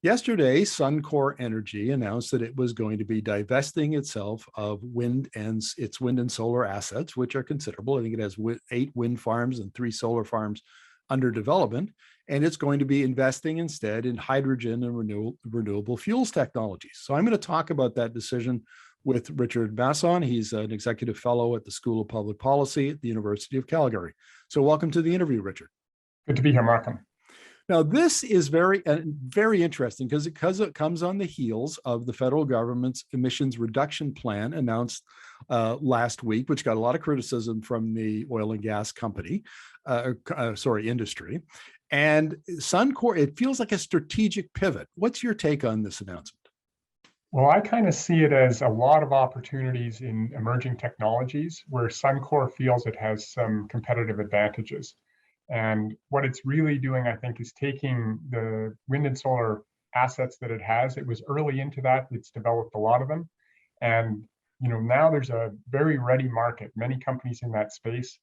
Yesterday, Suncor Energy announced that it was going to be divesting itself of its wind and solar assets, which are considerable. I think it has 8 wind farms and 3 solar farms under development, and it's going to be investing instead in hydrogen and renewable fuels technologies. So I'm going to talk about that decision with Richard Masson. He's an executive fellow at the School of Public Policy at the University of Calgary. So welcome to the interview, Richard. Good to be here, Markham. Now, this is very interesting because it comes on the heels of the federal government's emissions reduction plan announced last week, which got a lot of criticism from the oil and gas industry. And Suncor, it feels like a strategic pivot. What's your take on this announcement? Well, I kind of see it as a lot of opportunities in emerging technologies where Suncor feels it has some competitive advantages. And what it's really doing, I think, is taking the wind and solar assets that it has. It was early into that. It's developed a lot of them. And now there's a very ready market, many companies in that space.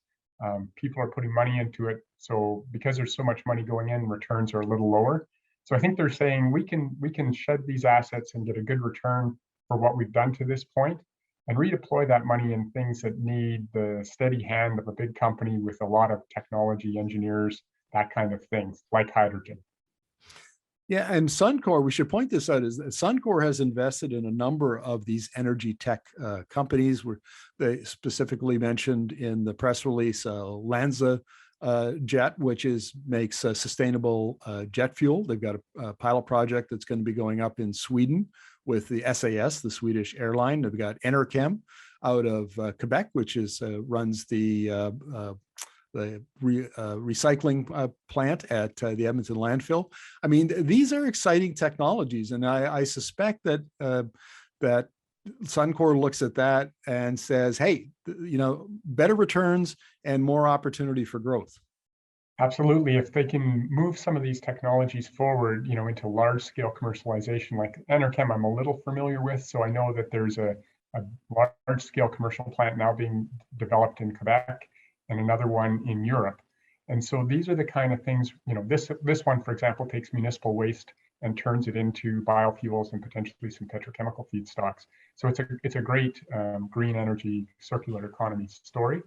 People are putting money into it. So because there's so much money going in, returns are a little lower. So I think they're saying we can shed these assets and get a good return for what we've done to this point, and redeploy that money in things that need the steady hand of a big company with a lot of technology engineers, that kind of things, like hydrogen. Yeah, and Suncor, we should point this out, is that Suncor has invested in a number of these energy tech companies, where they specifically mentioned in the press release Lanza Jet, which makes sustainable jet fuel. They've got a pilot project that's going to be going up in Sweden with the SAS, the Swedish airline. They've got Enerkem out of Quebec, which runs the recycling plant at the Edmonton landfill. I mean, these are exciting technologies, and I suspect that that Suncor looks at that and says, "Hey, better returns and more opportunity for growth." Absolutely. If they can move some of these technologies forward, into large-scale commercialization, like Enerkem, I'm a little familiar with, so I know that there's a large-scale commercial plant now being developed in Quebec and another one in Europe. And so these are the kind of things, this one, for example, takes municipal waste and turns it into biofuels and potentially some petrochemical feedstocks. So it's a great green energy circular economy story.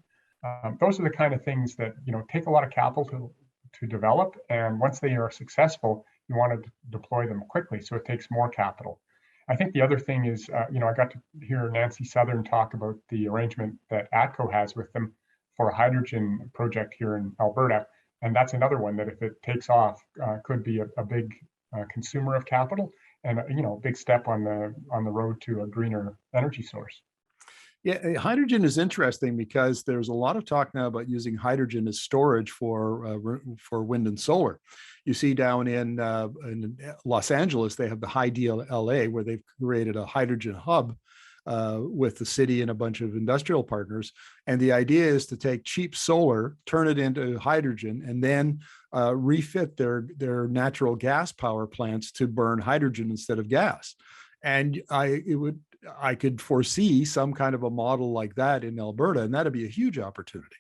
Those are the kind of things that take a lot of capital to develop, and once they are successful, you want to deploy them quickly, so it takes more capital. I think the other thing is, I got to hear Nancy Southern talk about the arrangement that ATCO has with them for a hydrogen project here in Alberta, and that's another one that, if it takes off, could be a big consumer of capital, and a big step on the road to a greener energy source. Yeah, hydrogen is interesting because there's a lot of talk now about using hydrogen as storage for wind and solar. You see down in Los Angeles, they have the High Deal LA, where they've created a hydrogen hub with the city and a bunch of industrial partners. And the idea is to take cheap solar, turn it into hydrogen, and then refit their natural gas power plants to burn hydrogen instead of gas. And I could foresee some kind of a model like that in Alberta, and that'd be a huge opportunity.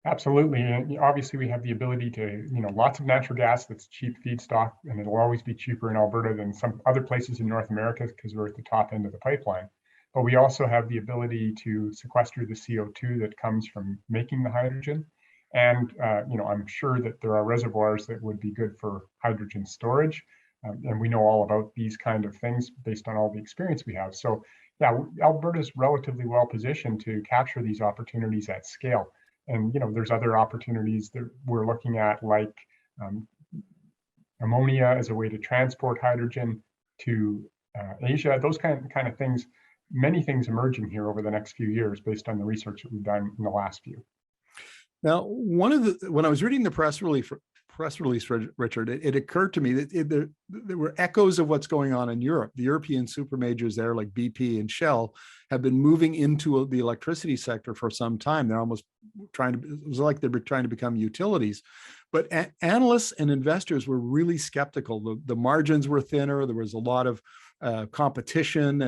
Absolutely. And obviously we have the ability to, lots of natural gas that's cheap feedstock, and it'll always be cheaper in Alberta than some other places in North America because we're at the top end of the pipeline. But we also have the ability to sequester the CO2 that comes from making the hydrogen. And, I'm sure that there are reservoirs that would be good for hydrogen storage. And we know all about these kind of things based on all the experience we have. So yeah, Alberta is relatively well positioned to capture these opportunities at scale. And there's other opportunities that we're looking at, like ammonia as a way to transport hydrogen to Asia. Those kind of things. Many things emerging here over the next few years based on the research that we've done in the last few. Now, when I was reading the press release, Richard, it occurred to me that there were echoes of what's going on in Europe. The European super majors there, like BP and Shell, have been moving into the electricity sector for some time. They're almost it was like they were trying to become utilities. But analysts and investors were really skeptical. The margins were thinner. There was a lot of competition,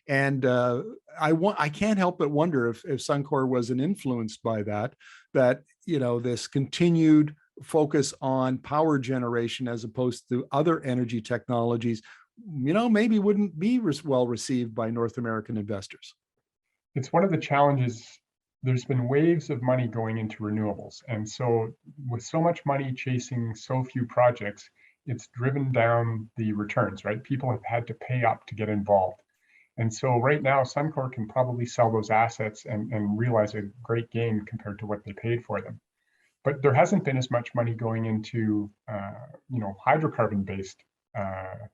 and I can't help but wonder if Suncor wasn't influenced by that this continued focus on power generation as opposed to other energy technologies, maybe wouldn't be well received by North American investors. It's one of the challenges. There's been waves of money going into renewables. And so with so much money chasing so few projects, it's driven down the returns, right? People have had to pay up to get involved. And so right now, Suncor can probably sell those assets and realize a great gain compared to what they paid for them. But there hasn't been as much money going into, hydrocarbon-based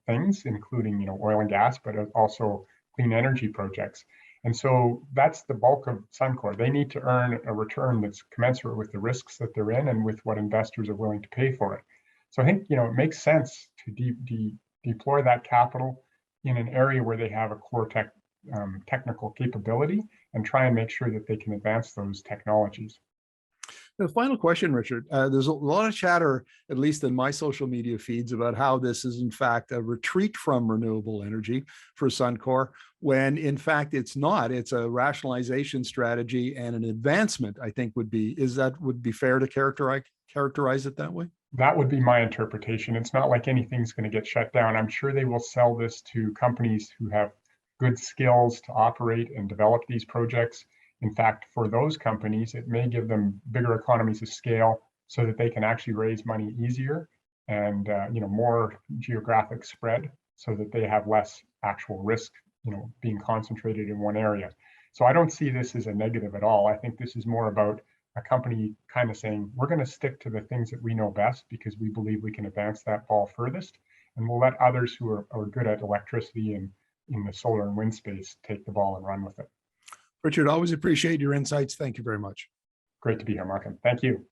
things, including, oil and gas, but also clean energy projects. And so that's the bulk of Suncor. They need to earn a return that's commensurate with the risks that they're in and with what investors are willing to pay for it. So I think, it makes sense to deploy that capital in an area where they have a core technical capability and try and make sure that they can advance those technologies. The final question, Richard, there's a lot of chatter, at least in my social media feeds, about how this is in fact a retreat from renewable energy for Suncor, when in fact it's not. It's a rationalization strategy and an advancement, I think would be fair to characterize it that way? That would be my interpretation. It's not like anything's going to get shut down. I'm sure they will sell this to companies who have good skills to operate and develop these projects. In fact, for those companies, it may give them bigger economies of scale so that they can actually raise money easier and more geographic spread so that they have less actual risk, being concentrated in one area. So I don't see this as a negative at all. I think this is more about a company kind of saying, we're going to stick to the things that we know best because we believe we can advance that ball furthest. And we'll let others who are good at electricity and in the solar and wind space take the ball and run with it. Richard, always appreciate your insights. Thank you very much. Great to be here, Markham. Thank you.